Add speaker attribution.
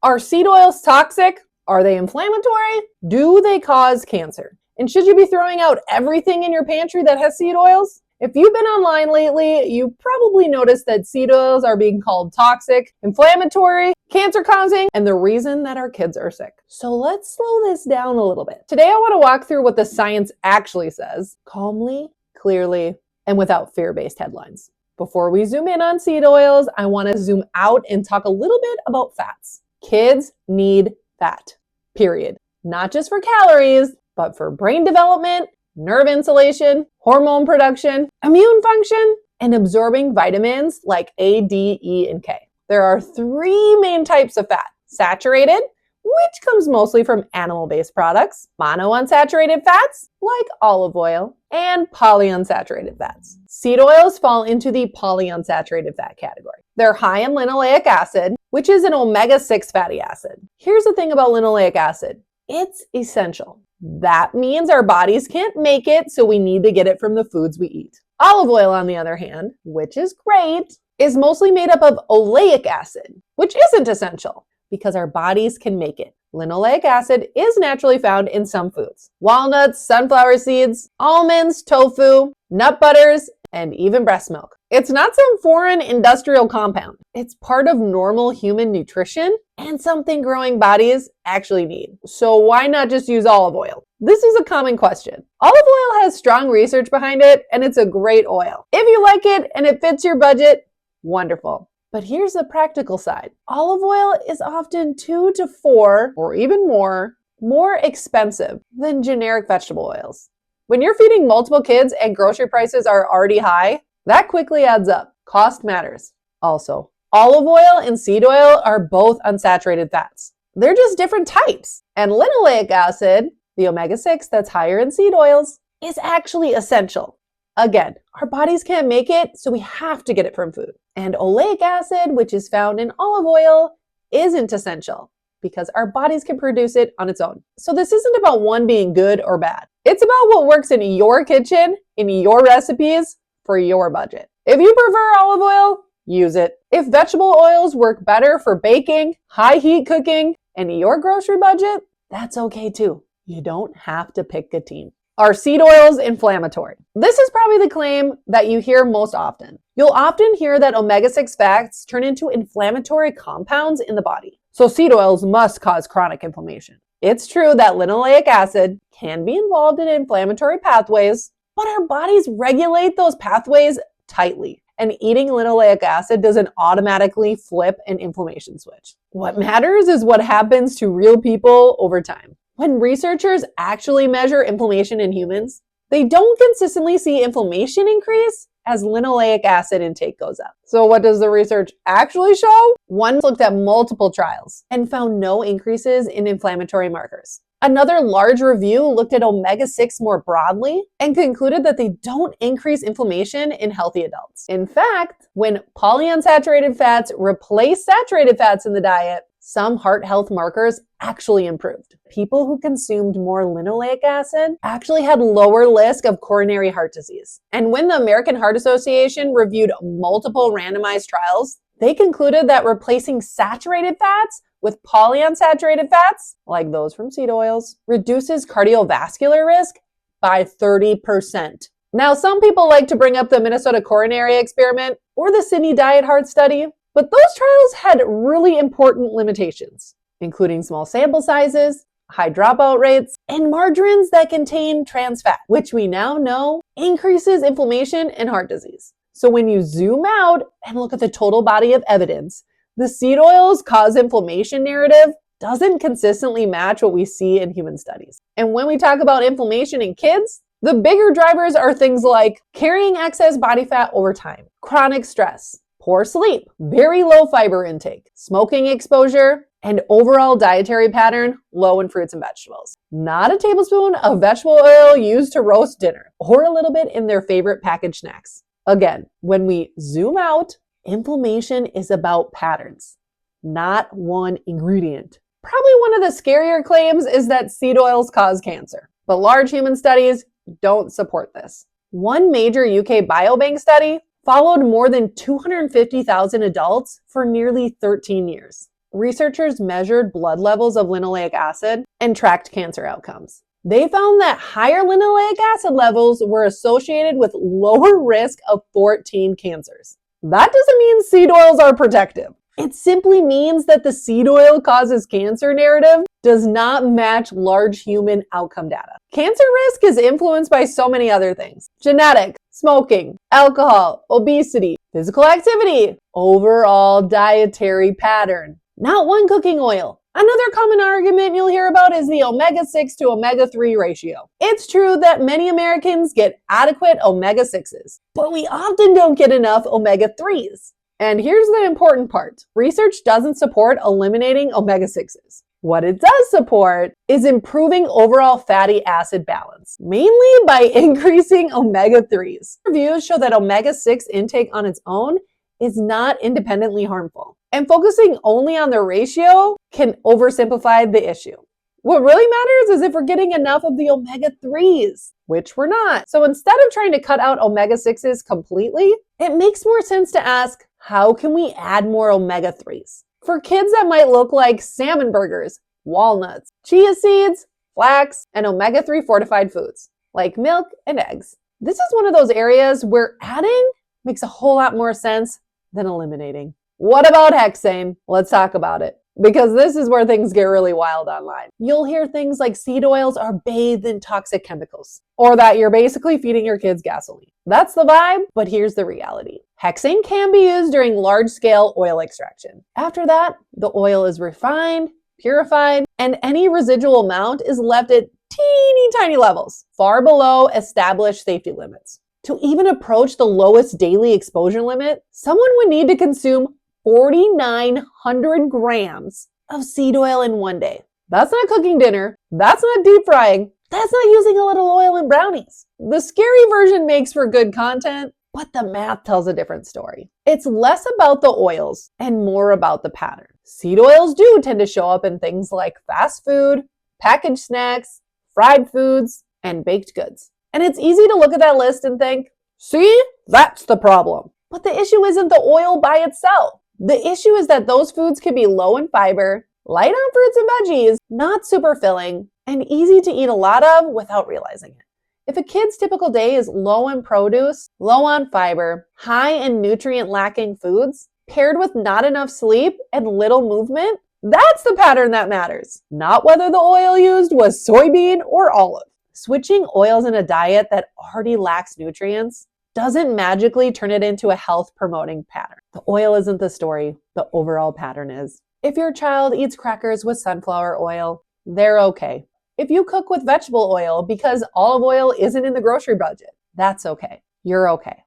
Speaker 1: Are seed oils toxic? Are they inflammatory? Do they cause cancer? And should you be throwing out everything in your pantry that has seed oils? If you've been online lately, you probably noticed that seed oils are being called toxic, inflammatory, cancer-causing, and the reason that our kids are sick. So let's slow this down a little bit. Today I want to walk through what the science actually says, calmly, clearly, and without fear-based headlines. Before we zoom in on seed oils, I want to zoom out and talk a little bit about fats. Kids need fat, period. Not just for calories, but for brain development, nerve insulation, hormone production, immune function, and absorbing vitamins like A, D, E, and K. There are three main types of fat: saturated, which comes mostly from animal-based products, monounsaturated fats like olive oil, and polyunsaturated fats. Seed oils fall into the polyunsaturated fat category. They're high in linoleic acid, which is an omega-6 fatty acid. Here's the thing about linoleic acid. It's essential. That means our bodies can't make it, so we need to get it from the foods we eat. Olive oil, on the other hand, which is great, is mostly made up of oleic acid, which isn't essential because our bodies can make it. Linoleic acid is naturally found in some foods: walnuts, sunflower seeds, almonds, tofu, nut butters, and even breast milk. It's not some foreign industrial compound. It's part of normal human nutrition and something growing bodies actually need. So why not just use olive oil? This is a common question. Olive oil has strong research behind it, and it's a great oil. If you like it and it fits your budget, wonderful. But here's the practical side. Olive oil is often 2 to 4 or even more expensive than generic vegetable oils. When you're feeding multiple kids and grocery prices are already high, that quickly adds up. Cost matters. Also, olive oil and seed oil are both unsaturated fats. They're just different types. And linoleic acid, the omega-6 that's higher in seed oils, is actually essential. Again, our bodies can't make it, so we have to get it from food. And oleic acid, which is found in olive oil, isn't essential because our bodies can produce it on its own. So this isn't about one being good or bad. It's about what works in your kitchen, in your recipes, for your budget. If you prefer olive oil, use it. If vegetable oils work better for baking, high heat cooking, and your grocery budget, that's okay too. You don't have to pick a team. Are seed oils inflammatory? This is probably the claim that you hear most often. You'll often hear that omega-6 fats turn into inflammatory compounds in the body. So seed oils must cause chronic inflammation. It's true that linoleic acid can be involved in inflammatory pathways, but our bodies regulate those pathways tightly. And eating linoleic acid doesn't automatically flip an inflammation switch. What matters is what happens to real people over time. When researchers actually measure inflammation in humans, they don't consistently see inflammation increase as linoleic acid intake goes up. So what does the research actually show? One looked at multiple trials and found no increases in inflammatory markers. Another large review looked at omega-6 more broadly and concluded that they don't increase inflammation in healthy adults. In fact, when polyunsaturated fats replace saturated fats in the diet, some heart health markers actually improved. People who consumed more linoleic acid actually had lower risk of coronary heart disease. And when the American Heart Association reviewed multiple randomized trials, they concluded that replacing saturated fats with polyunsaturated fats, like those from seed oils, reduces cardiovascular risk by 30%. Now, some people like to bring up the Minnesota coronary experiment or the Sydney Diet Heart study, but those trials had really important limitations, including small sample sizes, high dropout rates, and margarines that contain trans fat, which we now know increases inflammation and heart disease. So when you zoom out and look at the total body of evidence, the seed oils cause inflammation narrative doesn't consistently match what we see in human studies. And when we talk about inflammation in kids, the bigger drivers are things like carrying excess body fat over time, chronic stress, poor sleep, very low fiber intake, smoking exposure, and overall dietary pattern low in fruits and vegetables. Not a tablespoon of vegetable oil used to roast dinner, or a little bit in their favorite packaged snacks. Again, when we zoom out, inflammation is about patterns, not one ingredient. Probably one of the scarier claims is that seed oils cause cancer, but large human studies don't support this. One major UK biobank study followed more than 250,000 adults for nearly 13 years. researchers measured blood levels of linoleic acid and tracked cancer outcomes. They found that higher linoleic acid levels were associated with lower risk of 14 cancers. That doesn't mean seed oils are protective. It simply means that the seed oil causes cancer narrative does not match large human outcome data. Cancer risk is influenced by so many other things: genetic, smoking, alcohol, obesity, physical activity, overall dietary pattern. Not one cooking oil. Another common argument you'll hear about is the omega-6 to omega-3 ratio. It's true that many Americans get adequate omega-6s, but we often don't get enough omega-3s. And here's the important part. Research doesn't support eliminating omega-6s. What it does support is improving overall fatty acid balance, mainly by increasing omega-3s. Reviews show that omega-6 intake on its own is not independently harmful, and focusing only on the ratio can oversimplify the issue. What really matters is if we're getting enough of the omega-3s, which we're not. So instead of trying to cut out omega-6s completely, it makes more sense to ask, how can we add more omega-3s? For kids, that might look like salmon burgers, walnuts, chia seeds, flax, and omega-3 fortified foods, like milk and eggs. This is one of those areas where adding makes a whole lot more sense than eliminating. What about hexane? Let's talk about it, because this is where things get really wild online. You'll hear things like seed oils are bathed in toxic chemicals, or that you're basically feeding your kids gasoline. That's the vibe, but here's the reality. Hexane can be used during large-scale oil extraction. After that, the oil is refined, purified, and any residual amount is left at teeny tiny levels, far below established safety limits. To even approach the lowest daily exposure limit, someone would need to consume 4,900 grams of seed oil in one day. That's not cooking dinner. That's not deep frying. That's not using a little oil in brownies. The scary version makes for good content, but the math tells a different story. It's less about the oils and more about the pattern. Seed oils do tend to show up in things like fast food, packaged snacks, fried foods, and baked goods. And it's easy to look at that list and think, see, that's the problem. But the issue isn't the oil by itself. The issue is that those foods can be low in fiber, light on fruits and veggies, not super filling, and easy to eat a lot of without realizing it. If a kid's typical day is low in produce, low on fiber, high in nutrient-lacking foods, paired with not enough sleep and little movement, that's the pattern that matters, not whether the oil used was soybean or olive. Switching oils in a diet that already lacks nutrients doesn't magically turn it into a health-promoting pattern. The oil isn't the story, the overall pattern is. If your child eats crackers with sunflower oil, they're okay. If you cook with vegetable oil because olive oil isn't in the grocery budget, that's okay. You're okay.